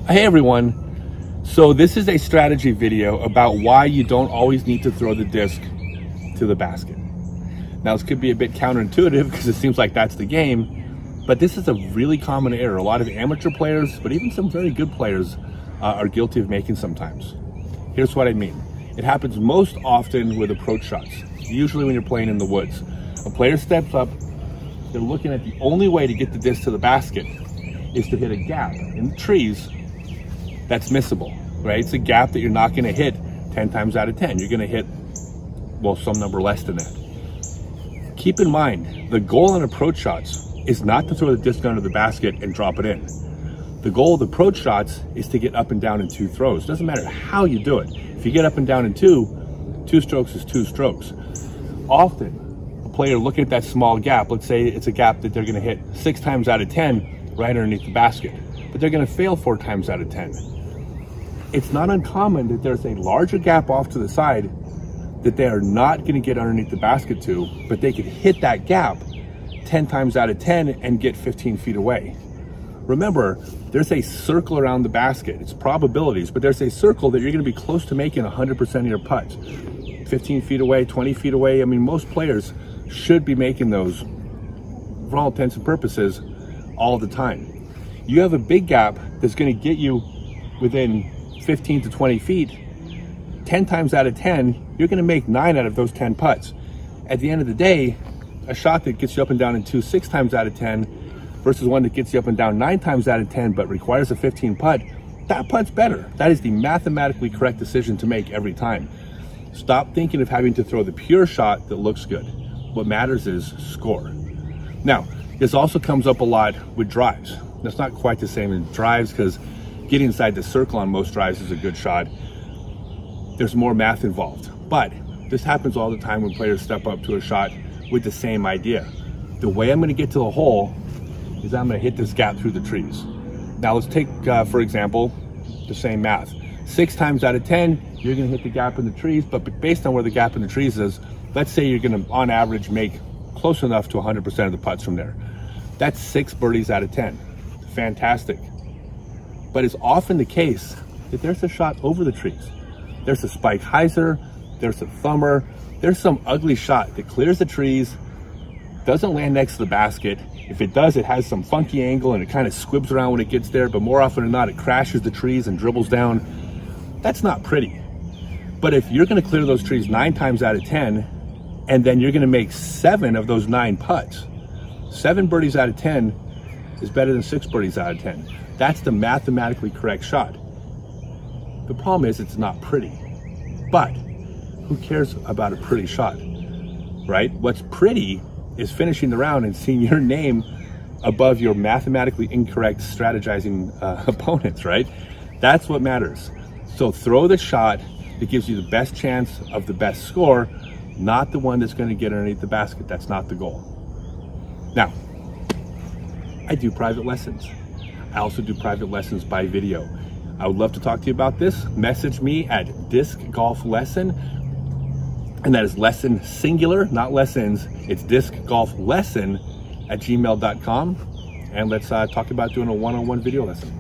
Hey everyone, so this is a strategy video about why you don't always need to throw the disc to the basket. Now this could be a bit counterintuitive because it seems like that's the game, but this is a really common error. A lot of amateur players, but even some very good players are guilty of making sometimes. Here's what I mean. It happens most often with approach shots, usually when you're playing in the woods. A player steps up, they're looking at the only way to get the disc to the basket is to hit a gap in the trees that's missable, right? It's a gap that you're not gonna hit 10 times out of 10. You're gonna hit, well, some number less than that. Keep in mind, the goal in approach shots is not to throw the disc under the basket and drop it in. The goal of the approach shots is to get up and down in 2 throws. Doesn't matter how you do it. If you get up and down in 2 strokes is 2 strokes. Often, a player looking at that small gap, let's say it's a gap that they're gonna hit 6 times out of 10 right underneath the basket, but they're gonna fail 4 times out of 10. It's not uncommon that there's a larger gap off to the side that they are not gonna get underneath the basket to, but they could hit that gap 10 times out of 10 and get 15 feet away. Remember, there's a circle around the basket. It's probabilities, but there's a circle that you're gonna be close to making 100% of your putts. 15 feet away, 20 feet away. I mean, most players should be making those, for all intents and purposes, all the time. You have a big gap that's gonna get you within 15 to 20 feet, 10 times out of 10, you're gonna make 9 out of those 10 putts. At the end of the day, a shot that gets you up and down in 2 6 times out of 10 versus one that gets you up and down 9 times out of 10 but requires a 15 putt, that putt's better. That is the mathematically correct decision to make every time. Stop thinking of having to throw the pure shot that looks good. What matters is score. Now, this also comes up a lot with drives. That's not quite the same as drives because getting inside the circle on most drives is a good shot. There's more math involved, but this happens all the time when players step up to a shot with the same idea. The way I'm gonna get to the hole is I'm gonna hit this gap through the trees. Now let's take, for example, the same math. 6 times out of 10, you're gonna hit the gap in the trees, but based on where the gap in the trees is, let's say you're gonna, on average, make close enough to 100% of the putts from there. That's 6 birdies out of 10. Fantastic. But it's often the case that there's a shot over the trees. There's a spike hyzer, there's a thumber, there's some ugly shot that clears the trees, doesn't land next to the basket. If it does, it has some funky angle and it kind of squibs around when it gets there, but more often than not, it crashes the trees and dribbles down. That's not pretty. But if you're gonna clear those trees 9 times out of 10, and then you're gonna make 7 of those 9 putts, 7 birdies out of 10 is better than 6 birdies out of 10. That's the mathematically correct shot. The problem is it's not pretty, but who cares about a pretty shot, right? What's pretty is finishing the round and seeing your name above your mathematically incorrect strategizing opponents, right? That's what matters. So throw the shot that gives you the best chance of the best score, not the one that's gonna get underneath the basket. That's not the goal. Now, I do private lessons. I also do private lessons by video. I would love to talk to you about this. Message me at Disc Golf Lesson, and that is lesson singular, not lessons. It's Disc Golf Lesson at gmail.com, and let's talk about doing a one-on-one video lesson.